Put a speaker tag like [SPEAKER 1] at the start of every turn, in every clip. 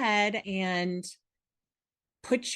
[SPEAKER 1] ahead and put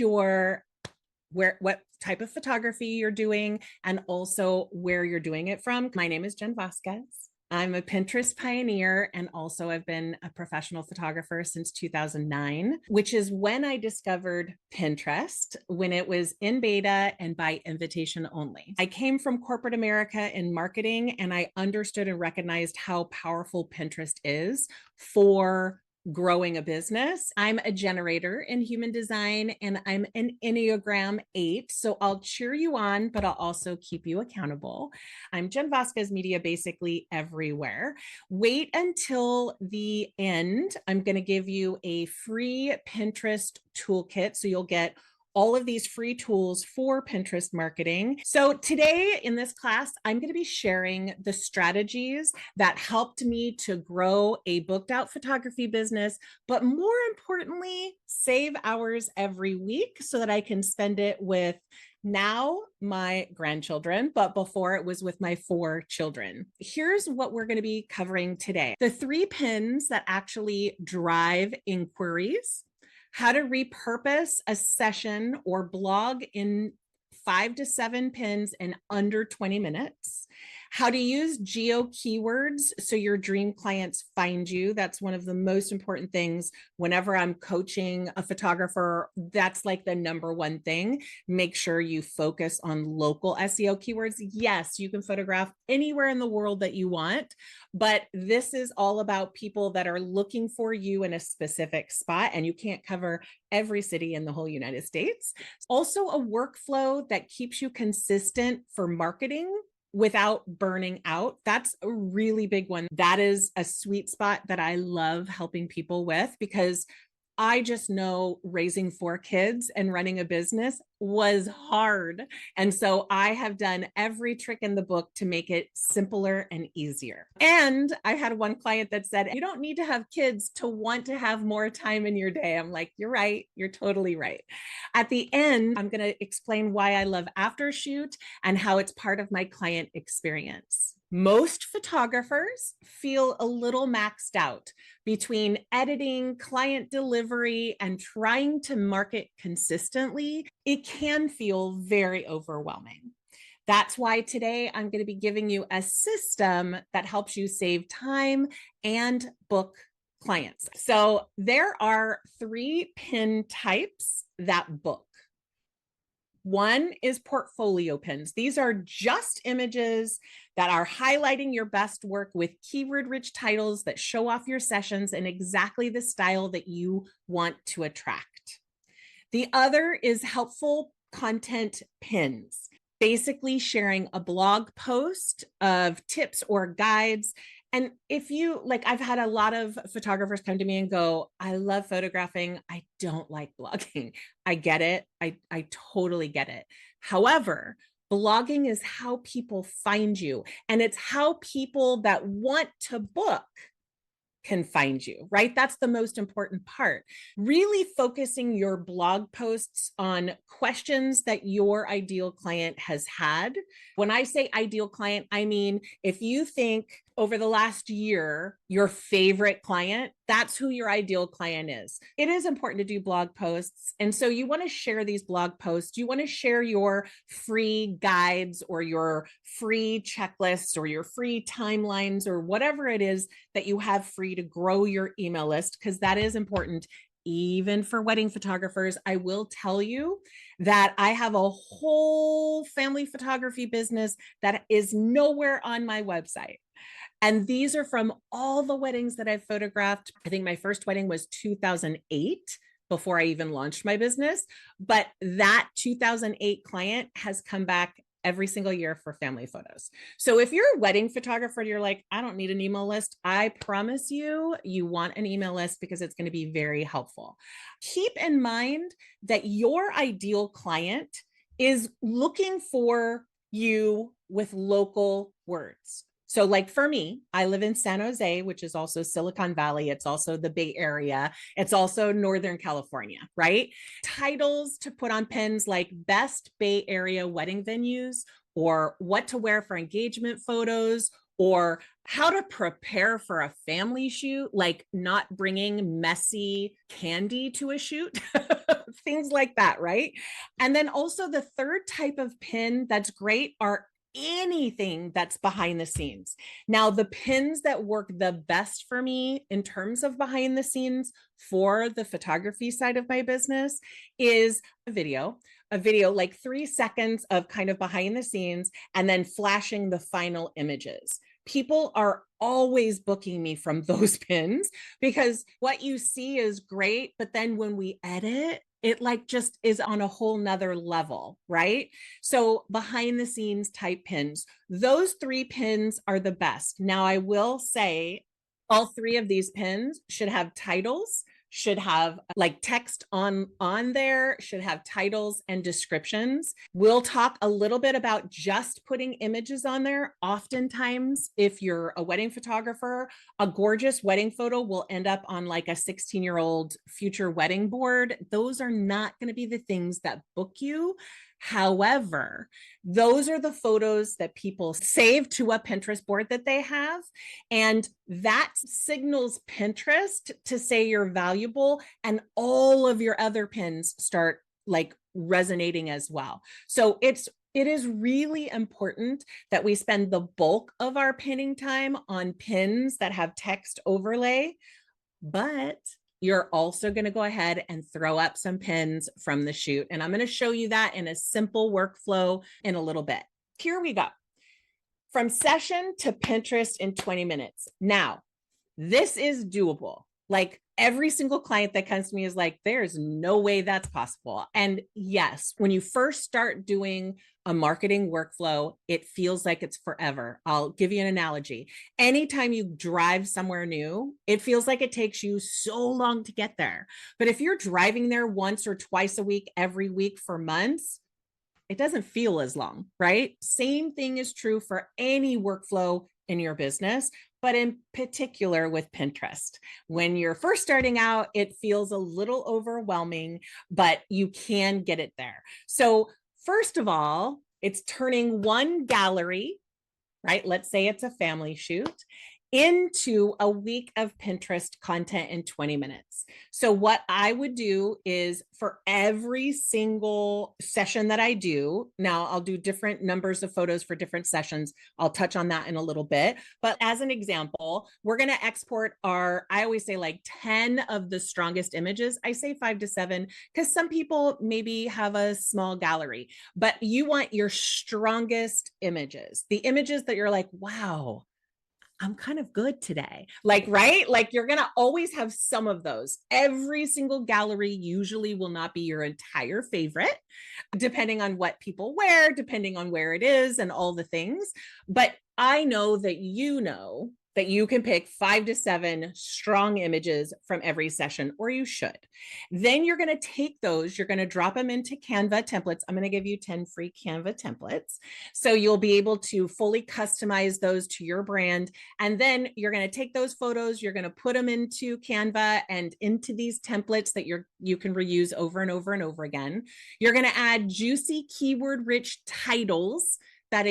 [SPEAKER 1] what type of photography you're doing and also where you're doing it from. My name is Jen Vasquez. I'm a Pinterest pioneer, and also I've been a professional photographer since 2009, which is when I discovered Pinterest, when it was in beta and by invitation only. I came from corporate America in marketing, and I understood and recognized how powerful Pinterest is for growing a business. I'm a generator in human design, and I'm an Enneagram 8. So I'll cheer you on, but I'll also keep you accountable. I'm Jen Vasquez Media basically everywhere. Wait until the end. I'm going to give you a free Pinterest toolkit. So you'll get all of these free tools for Pinterest marketing. So today in this class, I'm going to be sharing the strategies that helped me to grow a booked out photography business, but more importantly, save hours every week so that I can spend it with now my grandchildren, but before it was with my 4 children. Here's what we're going to be covering today. The 3 pins that actually drive inquiries, how to repurpose a session or blog in 5 to 7 pins in under 20 minutes, how to use geo keywords so your dream clients find you. That's one of the most important things whenever I'm coaching a photographer. That's like the number one thing. Make sure you focus on local SEO keywords. Yes, you can photograph anywhere in the world that you want, but this is all about people that are looking for you in a specific spot, and you can't cover every city in the whole United States. Also, a workflow that keeps you consistent for marketing without burning out. That's a really big one. That is a sweet spot that I love helping people with, because I just know raising 4 kids and running a business was hard. And so I have done every trick in the book to make it simpler and easier. And I had one client that said, you don't need to have kids to want to have more time in your day. I'm like, you're right. You're totally right. At the end, I'm going to explain why I love Aftershoot and how it's part of my client experience. Most photographers feel a little maxed out between editing, client delivery, and trying to market consistently. It can feel very overwhelming. That's why today I'm going to be giving you a system that helps you save time and book clients. So there are 3 pin types that book. One is portfolio pins. These are just images that are highlighting your best work with keyword-rich titles that show off your sessions in exactly the style that you want to attract. The other is helpful content pins, basically sharing a blog post of tips or guides. And if you like, I've had a lot of photographers come to me and go, I love photographing. I don't like blogging. I get it. I totally get it. However, blogging is how people find you, and it's how people that want to book can find you, right? That's the most important part. Really focusing your blog posts on questions that your ideal client has had. When I say ideal client, I mean, if you think over the last year, your favorite client, that's who your ideal client is. It is important to do blog posts. And so you want to share these blog posts. You want to share your free guides or your free checklists or your free timelines or whatever it is that you have free to grow your email list, because that is important. Even for wedding photographers, I will tell you that I have a whole family photography business that is nowhere on my website. And these are from all the weddings that I've photographed. I think my first wedding was 2008, before I even launched my business. But that 2008 client has come back every single year for family photos. So if you're a wedding photographer and you're like, I don't need an email list, I promise you, you want an email list, because it's going to be very helpful. Keep in mind that your ideal client is looking for you with local words. So like for me, I live in San Jose, which is also Silicon Valley. It's also the Bay Area. It's also Northern California, right? Titles to put on pins like best Bay Area wedding venues, or what to wear for engagement photos, or how to prepare for a family shoot, like not bringing messy candy to a shoot, things like that, right? And then also the third type of pin that's great are anything that's behind the scenes. Now, the pins that work the best for me in terms of behind the scenes for the photography side of my business is a video like 3 seconds of kind of behind the scenes and then flashing the final images. People are always booking me from those pins because what you see is great, but then when we edit, it like just is on a whole nother level, right? So behind the scenes type pins, those 3 pins are the best. Now I will say all 3 of these pins should have titles, should have like text on there, should have titles and descriptions. We'll talk a little bit about just putting images on there. Oftentimes, if you're a wedding photographer, a gorgeous wedding photo will end up on like a 16-year-old future wedding board. Those are not going to be the things that book you. However, those are the photos that people save to a Pinterest board that they have. And that signals Pinterest to say you're valuable, and all of your other pins start like resonating as well. So it is really important that we spend the bulk of our pinning time on pins that have text overlay, but you're also going to go ahead and throw up some pins from the shoot. And I'm going to show you that in a simple workflow in a little bit. Here we go. From session to Pinterest in 20 minutes. Now, this is doable. Like every single client that comes to me is like, there's no way that's possible. And yes, when you first start doing a marketing workflow, it feels like it's forever. I'll give you an analogy. Anytime you drive somewhere new, it feels like it takes you so long to get there. But if you're driving there once or twice a week, every week for months, it doesn't feel as long, right? Same thing is true for any workflow in your business, but in particular with Pinterest. When you're first starting out, it feels a little overwhelming, but you can get it there. So first of all, it's turning one gallery, right? Let's say it's a family shoot, into a week of Pinterest content in 20 minutes. So what I would do is for every single session that I do, now I'll do different numbers of photos for different sessions. I'll touch on that in a little bit. But as an example, we're going to export I always say like 10 of the strongest images. I say 5 to 7 because some people maybe have a small gallery, but you want your strongest images, the images that you're like, wow, I'm kind of good today. Like, right? Like you're going to always have some of those. Every single gallery usually will not be your entire favorite, depending on what people wear, depending on where it is and all the things. But I know that you can pick 5 to 7 strong images from every session, or you should. Then you're going to take those, you're going to drop them into Canva templates. I'm going to give you 10 free Canva templates. So you'll be able to fully customize those to your brand. And then you're going to take those photos, you're going to put them into Canva and into these templates that you can reuse over and over and over again. You're going to add juicy keyword rich titles that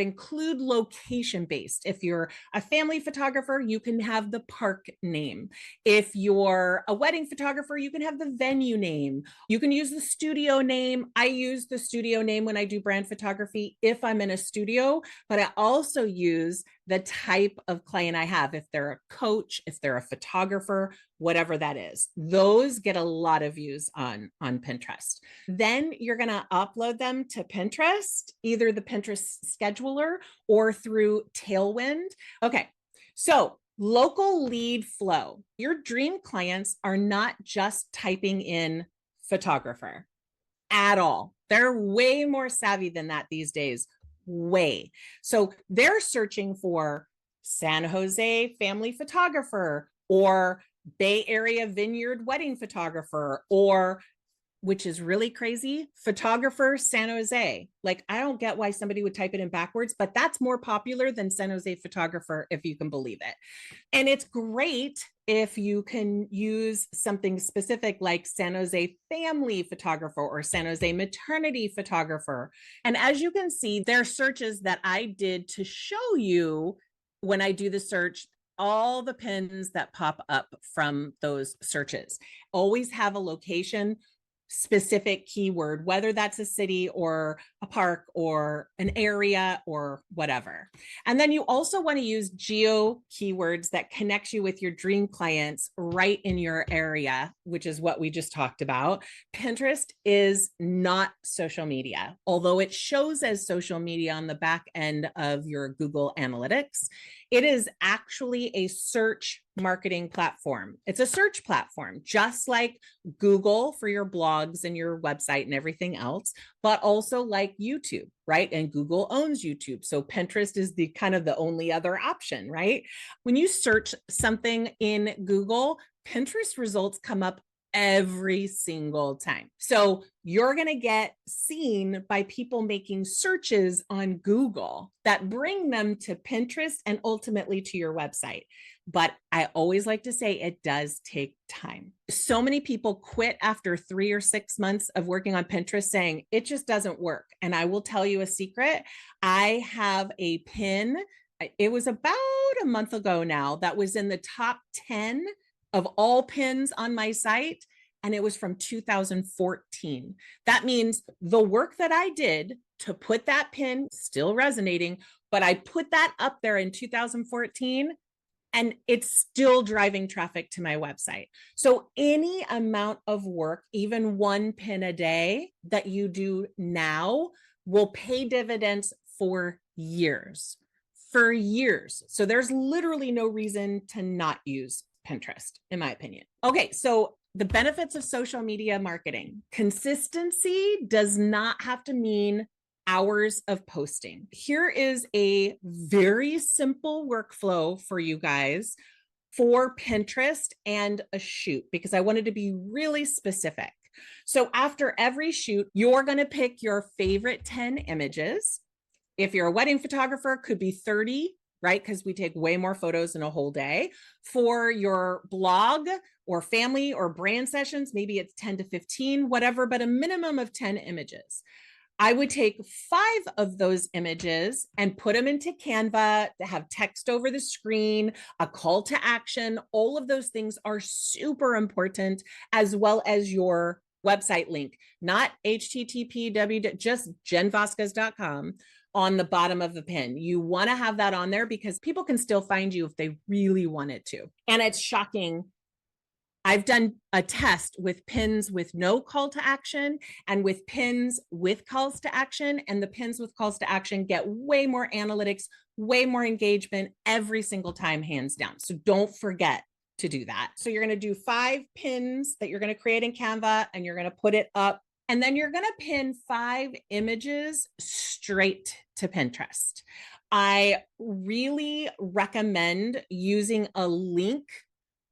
[SPEAKER 1] include location based. If you're a family photographer, you can have the park name. If you're a wedding photographer, you can have the venue name. You can use the studio name. I use the studio name when I do brand photography if I'm in a studio, but I also use the type of client I have. If they're a coach, if they're a photographer, whatever that is, those get a lot of views on Pinterest. Then you're going to upload them to Pinterest, either the Pinterest scheduler or through Tailwind. Okay. So local lead flow. Your dream clients are not just typing in photographer at all. They're way more savvy than that these days. Way. So they're searching for San Jose family photographer or Bay Area vineyard wedding photographer, or, which is really crazy, photographer San Jose. Like, I don't get why somebody would type it in backwards, but that's more popular than San Jose photographer, if you can believe it. And it's great if you can use something specific like San Jose family photographer or San Jose maternity photographer. And as you can see, there are searches that I did to show you when I do the search, all the pins that pop up from those searches always have a location specific keyword, whether that's a city or a park or an area or whatever. And then you also want to use geo keywords that connect you with your dream clients right in your area, which is what we just talked about. Pinterest is not social media, although it shows as social media on the back end of your Google Analytics. It is actually a search marketing platform. It's a search platform, just like Google for your blogs and your website and everything else, but also like YouTube, right? And Google owns YouTube. So Pinterest is the kind of the only other option, right? When you search something in Google, Pinterest results come up every single time. So you're going to get seen by people making searches on Google that bring them to Pinterest and ultimately to your website. But I always like to say it does take time. So many people quit after 3 or 6 months of working on Pinterest saying it just doesn't work. And I will tell you a secret. I have a pin. It was about a month ago now that was in the top 10 of all pins on my site. And it was from 2014. That means the work that I did to put that pin still resonating, but I put that up there in 2014 and it's still driving traffic to my website. So any amount of work, even one pin a day that you do now will pay dividends for years. So there's literally no reason to not use Pinterest, in my opinion. Okay, so the benefits of social media marketing. Consistency does not have to mean hours of posting. Here is a very simple workflow for you guys for Pinterest and a shoot, because I wanted to be really specific. So after every shoot, you're going to pick your favorite 10 images. If you're a wedding photographer, could be 30, right? Because we take way more photos in a whole day. For your blog or family or brand sessions, maybe it's 10 to 15, whatever, but a minimum of 10 images. I would take 5 of those images and put them into Canva to have text over the screen, a call to action. All of those things are super important, as well as your website link, not http, just jenvasquez.com on the bottom of the pin. You want to have that on there because people can still find you if they really wanted to. And it's shocking. I've done a test with pins with no call to action and with pins with calls to action. And the pins with calls to action get way more analytics, way more engagement every single time, hands down. So don't forget to do that. So you're going to do 5 pins that you're going to create in Canva and you're going to put it up. And then you're going to pin 5 images straight to Pinterest. I really recommend using a link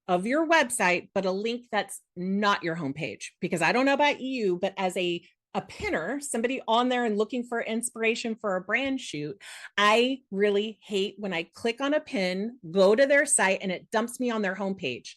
[SPEAKER 1] of your website, but a link that's not your homepage, because I don't know about you, but as a pinner, somebody on there and looking for inspiration for a brand shoot, I really hate when I click on a pin, go to their site, and it dumps me on their homepage.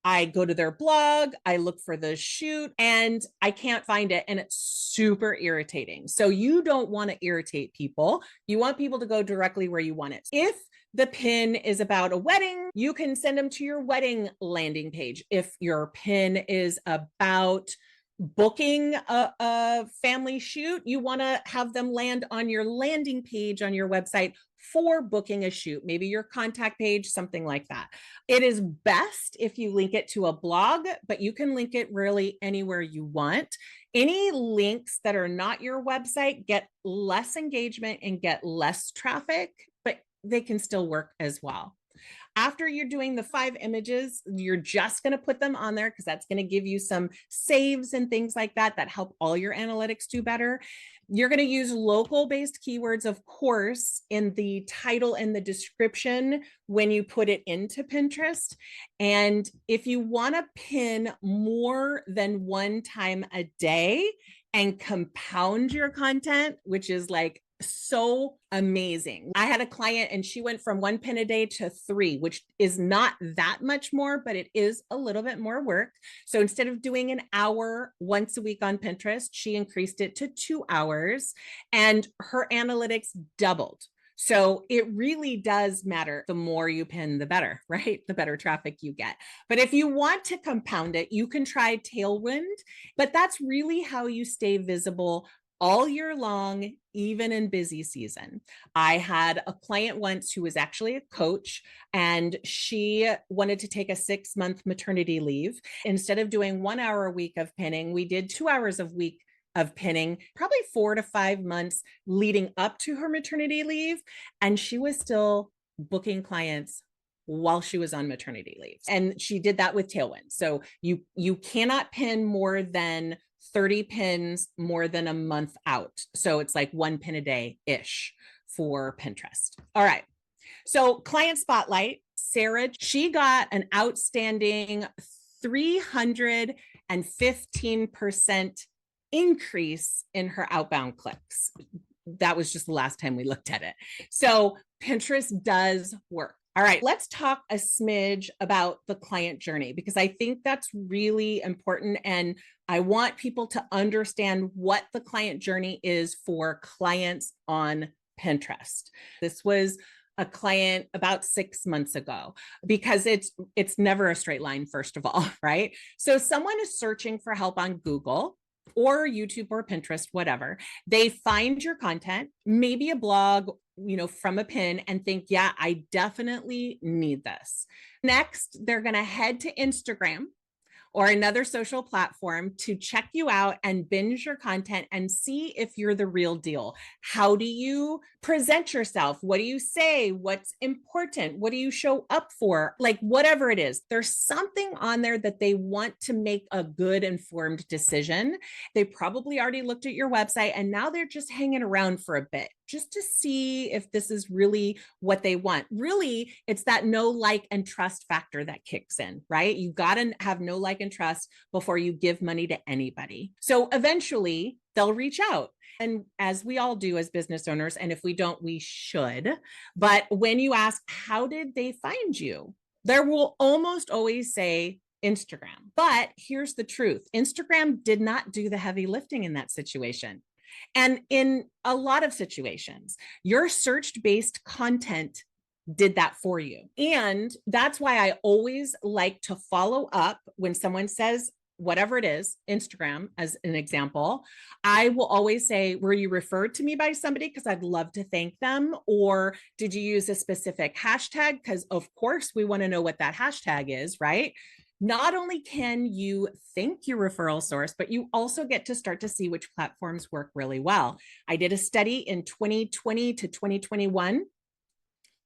[SPEAKER 1] I go to their blog, I look for the shoot, and I can't find it. And it's super irritating. So you don't want to irritate people. You want people to go directly where you want it. If the pin is about a wedding, you can send them to your wedding landing page. If your pin is about booking a family shoot, you want to have them land on your landing page on your website for booking a shoot, maybe your contact page, something like that. It is best if you link it to a blog, but you can link it really anywhere you want. Any links that are not your website get less engagement and get less traffic, but they can still work as well. After you're doing the 5 images, you're just going to put them on there because that's going to give you some saves and things like that that help all your analytics do better. You're going to use local-based keywords, of course, in the title and the description when you put it into Pinterest. And if you want to pin more than one time a day and compound your content, which is like so amazing. I had a client and she went from 1 pin a day to 3, which is not that much more, but it is a little bit more work. So instead of doing an hour once a week on Pinterest, she increased it to 2 hours and her analytics doubled. So it really does matter. The more you pin, the better, right? The better traffic you get. But if you want to compound it, you can try Tailwind, but that's really how you stay visible all year long, even in busy season. I had a client once who was actually a coach, and she wanted to take a 6-month maternity leave. Instead of doing 1 hour a week of pinning, we did 2 hours a week of pinning, probably 4 to 5 months leading up to her maternity leave. And she was still booking clients while she was on maternity leave. And she did that with Tailwind. So you cannot pin more than 30 pins more than a month out. So it's like 1 pin a day-ish for Pinterest. All right. So client spotlight, Sarah, she got an outstanding 315% increase in her outbound clicks. That was just the last time we looked at it. So Pinterest does work. All right, let's talk a smidge about the client journey, because I think that's really important. And I want people to understand what the client journey is for clients on Pinterest. This was a client about 6 months ago, because it's never a straight line, first of all, right? So someone is searching for help on Google or YouTube or Pinterest, whatever. They find your content, maybe a blog, from a pin, and think, yeah, I definitely need this. Next, they're going to head to Instagram or another social platform to check you out and binge your content and see if you're the real deal. How do you present yourself? What do you say? What's important? What do you show up for? Like, whatever it is, there's something on there that they want to make a good informed decision. They probably already looked at your website, and now they're just hanging around for a bit just to see if this is really what they want. Really, it's that know, like, and trust factor that kicks in, right? You got to have know, like, and trust before you give money to anybody. So eventually they'll reach out. And as we all do as business owners, and if we don't, we should. But when you ask, how did they find you? There will almost always say Instagram. But here's the truth. Instagram did not do the heavy lifting in that situation. And in a lot of situations, your search-based content did that for you. And that's why I always like to follow up when someone says, whatever it is, Instagram as an example, I will always say, were you referred to me by somebody? Because I'd love to thank them. Or did you use a specific hashtag? Because of course we want to know what that hashtag is, right? Not only can you thank your referral source, but you also get to start to see which platforms work really well. I did a study in 2020 to 2021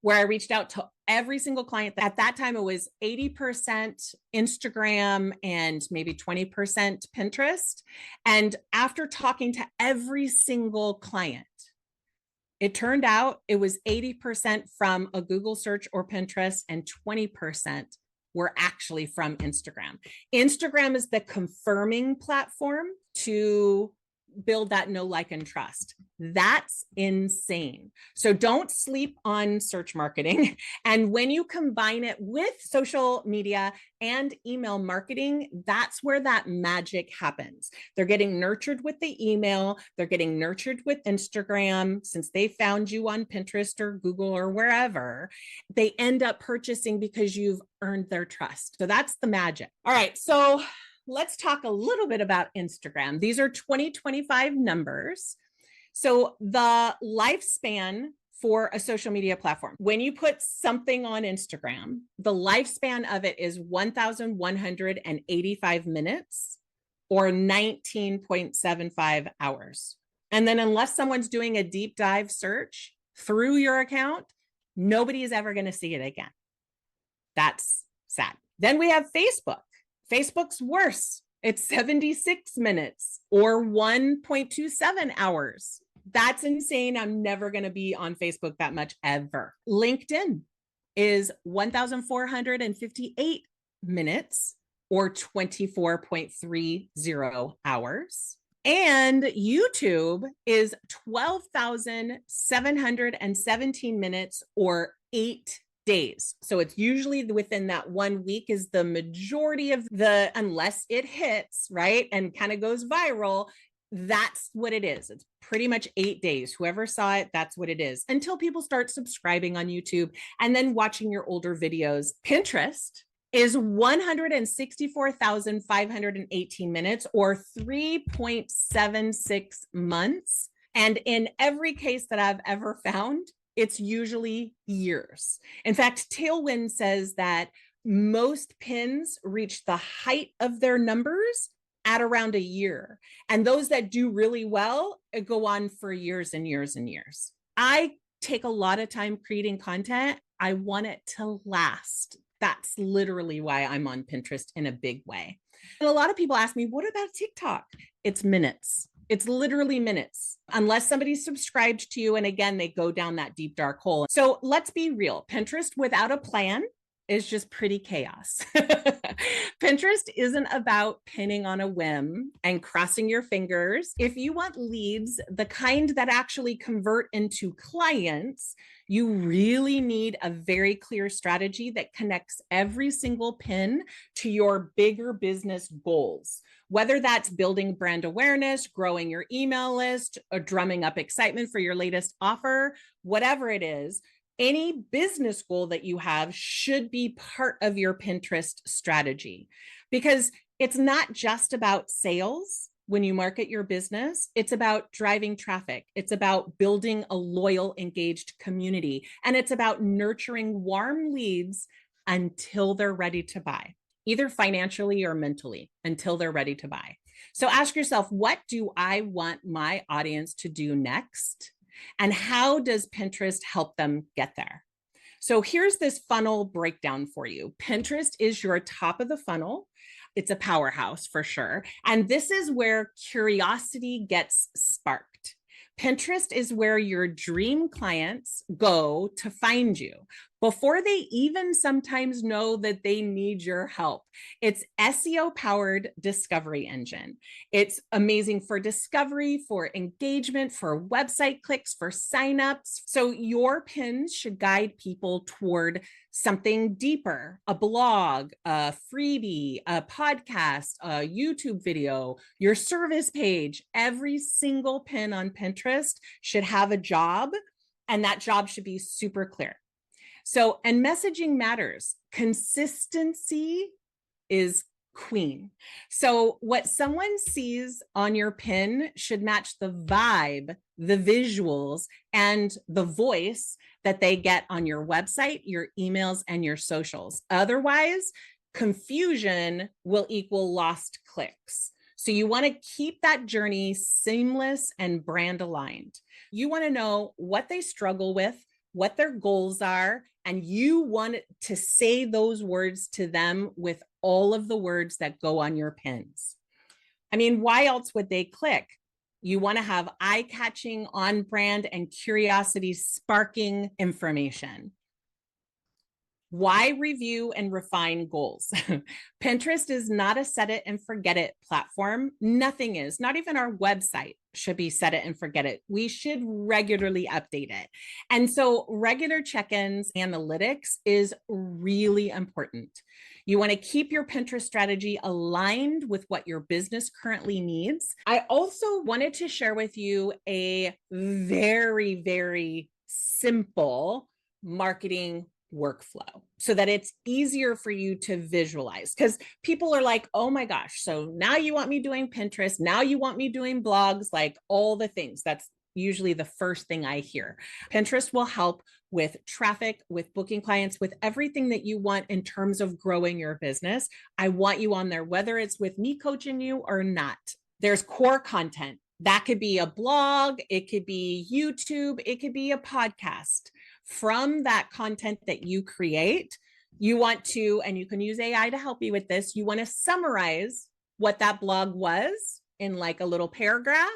[SPEAKER 1] where I reached out to every single client. At that time, it was 80% Instagram and maybe 20% Pinterest. And after talking to every single client, it turned out it was 80% from a Google search or Pinterest and 20% were actually from Instagram. Instagram is the confirming platform to build that know, like, and trust. That's insane. So don't sleep on search marketing. And when you combine it with social media and email marketing, that's where that magic happens. They're getting nurtured with the email. They're getting nurtured with Instagram. Since they found you on Pinterest or Google or wherever, they end up purchasing because you've earned their trust. So that's the magic. All right. So let's talk a little bit about Instagram. These are 2025 numbers. So the lifespan for a social media platform, when you put something on Instagram, the lifespan of it is 1,185 minutes or 19.75 hours. And then unless someone's doing a deep dive search through your account, nobody is ever going to see it again. That's sad. Then we have Facebook. Facebook's worse. It's 76 minutes or 1.27 hours. That's insane. I'm never going to be on Facebook that much ever. LinkedIn is 1,458 minutes or 24.30 hours. And YouTube is 12,717 minutes or 8 days. So it's usually within that 1 week is the majority of unless it hits, right? And kind of goes viral, That's what it is. It's pretty much 8 days. Whoever saw it, that's what it is, until people start subscribing on YouTube and then watching your older videos. Pinterest is 164,518 minutes, or 3.76 months. And in every case that I've ever found, it's usually years. In fact, Tailwind says that most pins reach the height of their numbers at around a year. And those that do really well go on for years and years and years. I take a lot of time creating content. I want it to last. That's literally why I'm on Pinterest in a big way. And a lot of people ask me, what about TikTok? It's minutes. It's literally minutes, unless somebody's subscribed to you. And again, they go down that deep, dark hole. So let's be real. Pinterest without a plan is just pretty chaos. Pinterest isn't about pinning on a whim and crossing your fingers. If you want leads, the kind that actually convert into clients, you really need a very clear strategy that connects every single pin to your bigger business goals. Whether that's building brand awareness, growing your email list, or drumming up excitement for your latest offer, whatever it is, any business goal that you have should be part of your Pinterest strategy, because it's not just about sales. When you market your business, it's about driving traffic. It's about building a loyal, engaged community. And it's about nurturing warm leads until they're ready to buy, either financially or mentally, until they're ready to buy. So ask yourself, what do I want my audience to do next? And how does Pinterest help them get there? So here's this funnel breakdown for you. Pinterest is your top of the funnel. It's a powerhouse for sure. And this is where curiosity gets sparked. Pinterest is where your dream clients go to find you before they even sometimes know that they need your help. It's SEO powered discovery engine. It's amazing for discovery, for engagement, for website clicks, for signups. So your pins should guide people toward something deeper: a blog, a freebie, a podcast, a YouTube video, your service page. Every single pin on Pinterest should have a job, and that job should be super clear. So, and messaging matters. Consistency is queen. So what someone sees on your pin should match the vibe, the visuals, and the voice that they get on your website, your emails, and your socials. Otherwise, confusion will equal lost clicks. So you want to keep that journey seamless and brand aligned. You want to know what they struggle with, what their goals are, and you want to say those words to them with all of the words that go on your pins. I mean, why else would they click? You want to have eye-catching, on-brand, and curiosity-sparking information. Why review and refine goals? Pinterest is not a set it and forget it platform. Nothing is, not even our website should be set it and forget it. We should regularly update it. And so regular check-ins, analytics is really important. You want to keep your Pinterest strategy aligned with what your business currently needs. I also wanted to share with you a very, very simple marketing workflow so that it's easier for you to visualize, because people are like, oh my gosh, so now you want me doing Pinterest, now you want me doing blogs, like all the things. That's usually the first thing I hear. Pinterest will help with traffic, with booking clients, with everything that you want in terms of growing your business. I want you on there, whether it's with me coaching you or not. There's core content. That could be a blog, it could be YouTube, it could be a podcast. From that content that you create, you want to, and you can use AI to help you with this, you want to summarize what that blog was in like a little paragraph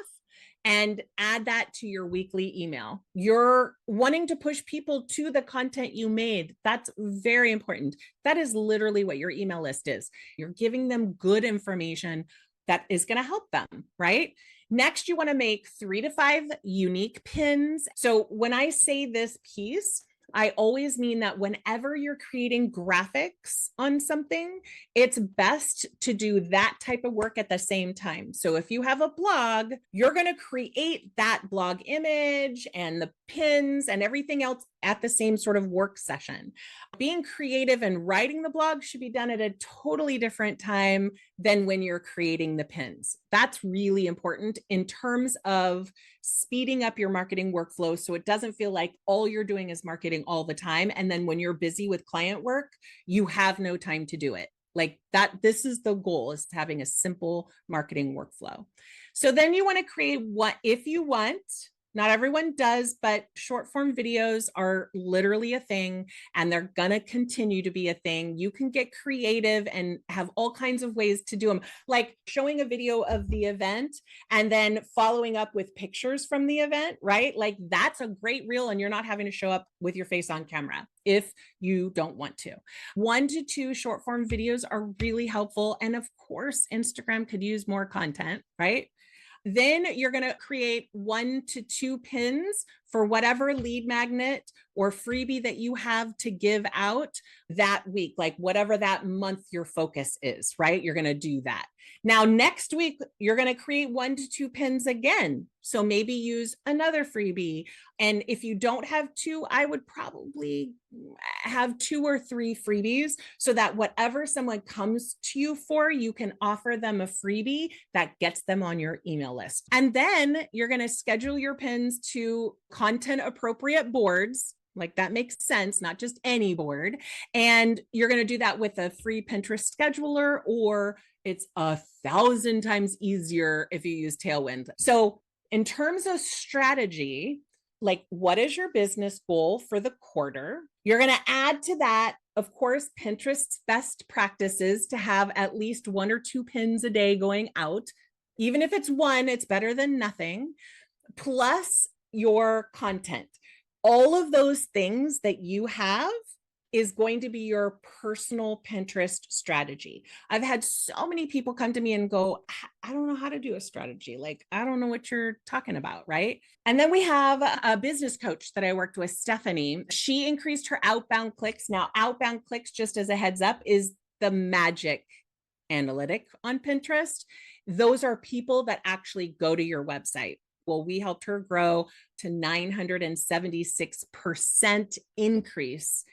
[SPEAKER 1] and add that to your weekly email. You're wanting to push people to the content you made. That's very important. That is literally what your email list is. You're giving them good information that is going to help them, right? Next, you want to make 3 to 5 unique pins. So when I say this piece, I always mean that whenever you're creating graphics on something, it's best to do that type of work at the same time. So if you have a blog, you're going to create that blog image and the pins and everything else at the same sort of work session. Being creative and writing the blog should be done at a totally different time than when you're creating the pins. That's really important in terms of speeding up your marketing workflow so it doesn't feel like all you're doing is marketing all the time. And then when you're busy with client work, you have no time to do it. Like that, this is the goal, is having a simple marketing workflow. So then you want to create what, if you want, not everyone does, but short form videos are literally a thing, and they're going to continue to be a thing. You can get creative and have all kinds of ways to do them, like showing a video of the event and then following up with pictures from the event, right? Like that's a great reel, and you're not having to show up with your face on camera if you don't want to. 1 to 2 short form videos are really helpful. And of course, Instagram could use more content, right? Then you're going to create 1 to 2 pins for whatever lead magnet or freebie that you have to give out that week, like whatever that month your focus is, right? You're going to do that. Now, next week, you're going to create 1 to 2 pins again. So maybe use another freebie. And if you don't have 2, I would probably have 2 or 3 freebies so that whatever someone comes to you for, you can offer them a freebie that gets them on your email list. And then you're going to schedule your pins to content appropriate boards. Like that makes sense, not just any board. And you're going to do that with a free Pinterest scheduler, or it's 1,000 times easier if you use Tailwind. So in terms of strategy, like what is your business goal for the quarter? You're going to add to that, of course, Pinterest's best practices to have at least 1 or 2 pins a day going out. Even if it's 1, it's better than nothing. Plus your content. All of those things that you have is going to be your personal Pinterest strategy. I've had so many people come to me and go, I don't know how to do a strategy. Like, I don't know what you're talking about, right? And then we have a business coach that I worked with, Stephanie. She increased her outbound clicks. Now, outbound clicks, just as a heads up, is the magic analytic on Pinterest. Those are people that actually go to your website. Well, we helped her grow to 976% increase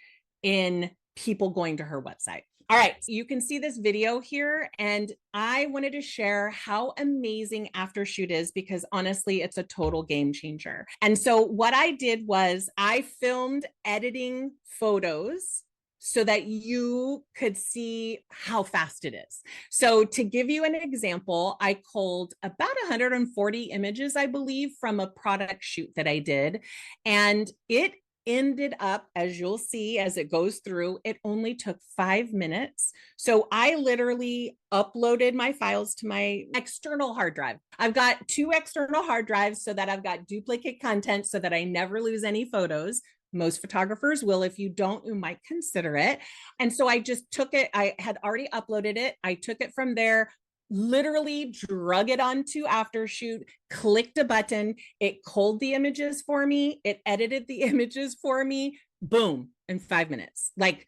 [SPEAKER 1] in people going to her website. All right, so you can see this video here, and I wanted to share how amazing Aftershoot is because honestly, it's a total game changer. And so what I did was I filmed editing photos so that you could see how fast it is. So to give you an example, I culled about 140 images, I believe, from a product shoot that I did. And it ended up, as you'll see as it goes through, it only took 5 minutes. So I literally uploaded my files to my external hard drive. I've got 2 external hard drives so that I've got duplicate content so that I never lose any photos. Most photographers will. If you don't, you might consider it. And so I just took it. I had already uploaded it. I took it from there, literally drug it onto Aftershoot, clicked a button. It culled the images for me. It edited the images for me. Boom, in 5 minutes. Like,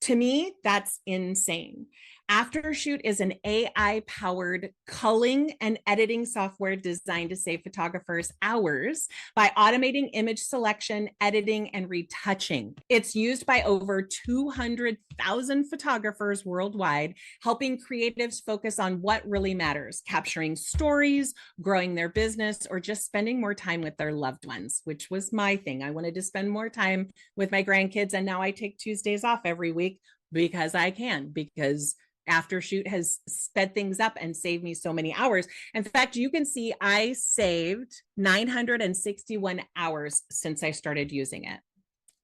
[SPEAKER 1] to me, that's insane. Aftershoot is an AI-powered culling and editing software designed to save photographers hours by automating image selection, editing, and retouching. It's used by over 200,000 photographers worldwide, helping creatives focus on what really matters, capturing stories, growing their business, or just spending more time with their loved ones, which was my thing. I wanted to spend more time with my grandkids, and now I take Tuesdays off every week because I can, because Aftershoot has sped things up and saved me so many hours. In fact, you can see I saved 961 hours since I started using it.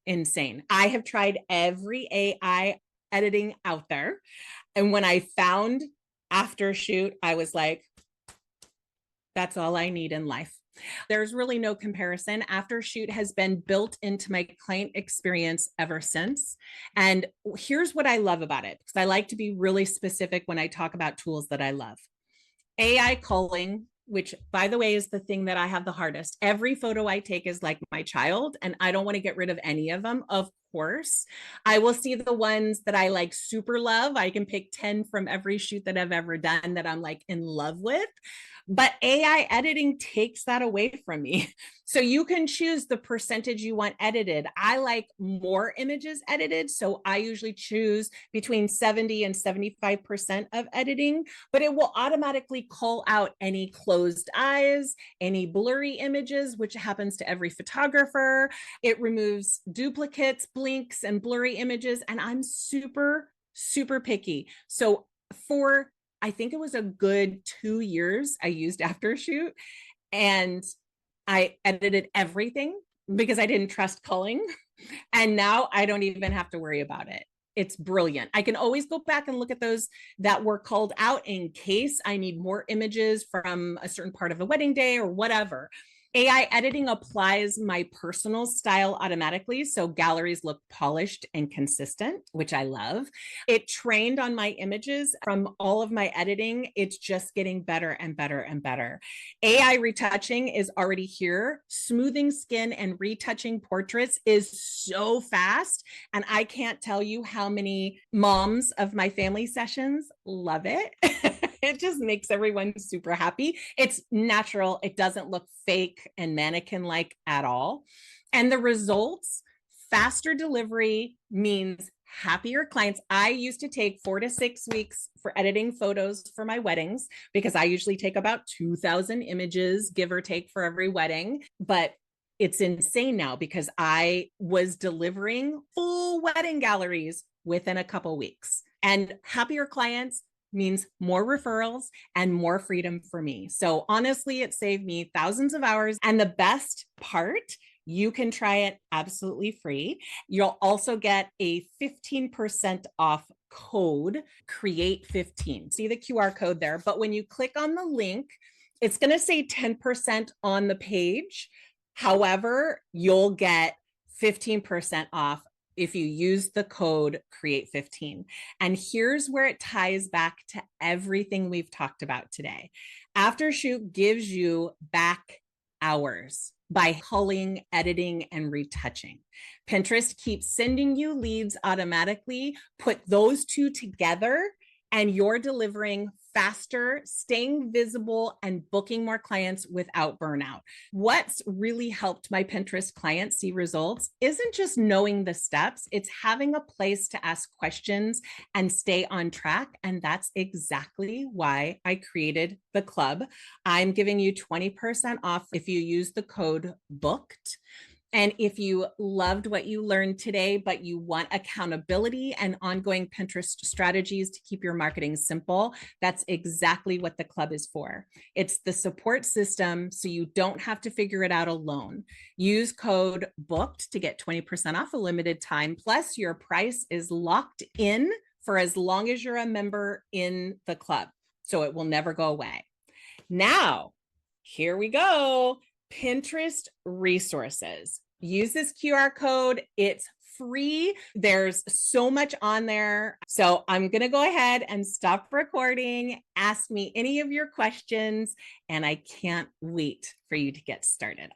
[SPEAKER 1] Insane. I have tried every AI editing out there. And when I found Aftershoot, I was like, that's all I need in life. There's really no comparison. Aftershoot has been built into my client experience ever since. And here's what I love about it, because I like to be really specific when I talk about tools that I love. AI culling which by the way is the thing that I have the hardest. Every photo I take is like my child, and I don't want to get rid of any of them. Of course, I will see the ones that I like super love. I can pick 10 from every shoot that I've ever done that I'm like in love with. But AI editing takes that away from me. So you can choose the percentage you want edited. I like more images edited. So I usually choose between 70 and 75% of editing, but it will automatically call out any closed eyes, any blurry images, which happens to every photographer. It removes duplicates, blinks, and blurry images. And I'm super, super picky. So for I think it was a good 2 years I used Aftershoot, and I edited everything because I didn't trust culling. And now I don't even have to worry about it. It's brilliant. I can always go back and look at those that were called out in case I need more images from a certain part of the wedding day or whatever. AI editing applies my personal style automatically, so galleries look polished and consistent, which I love. It trained on my images from all of my editing. It's just getting better and better and better. AI retouching is already here. Smoothing skin and retouching portraits is so fast, and I can't tell you how many moms of my family sessions love it. It just makes everyone super happy. It's natural. It doesn't look fake and mannequin-like at all. And the results, faster delivery means happier clients. I used to take 4 to 6 weeks for editing photos for my weddings because I usually take about 2,000 images, give or take, for every wedding. But it's insane now because I was delivering full wedding galleries within a couple weeks. And happier clients means more referrals and more freedom for me. So honestly, it saved me thousands of hours. And the best part, you can try it absolutely free. You'll also get a 15% off code, create15. See the QR code there. But when you click on the link, it's going to say 10% on the page. However, you'll get 15% off if you use the code create15. And here's where it ties back to everything we've talked about today. Aftershoot gives you back hours by culling, editing, and retouching. Pinterest keeps sending you leads automatically. Put those two together and you're delivering faster, staying visible, and booking more clients without burnout. What's really helped my Pinterest clients see results isn't just knowing the steps, it's having a place to ask questions and stay on track. And that's exactly why I created the club. I'm giving you 20% off if you use the code BOOKED. And if you loved what you learned today, but you want accountability and ongoing Pinterest strategies to keep your marketing simple, that's exactly what the club is for. It's the support system so you don't have to figure it out alone. Use code BOOKED to get 20% off a limited time. Plus, your price is locked in for as long as you're a member in the club. So it will never go away. Now, here we go. Pinterest resources. Use this QR code. It's free. There's so much on there. So I'm going to go ahead and stop recording. Ask me any of your questions, and I can't wait for you to get started.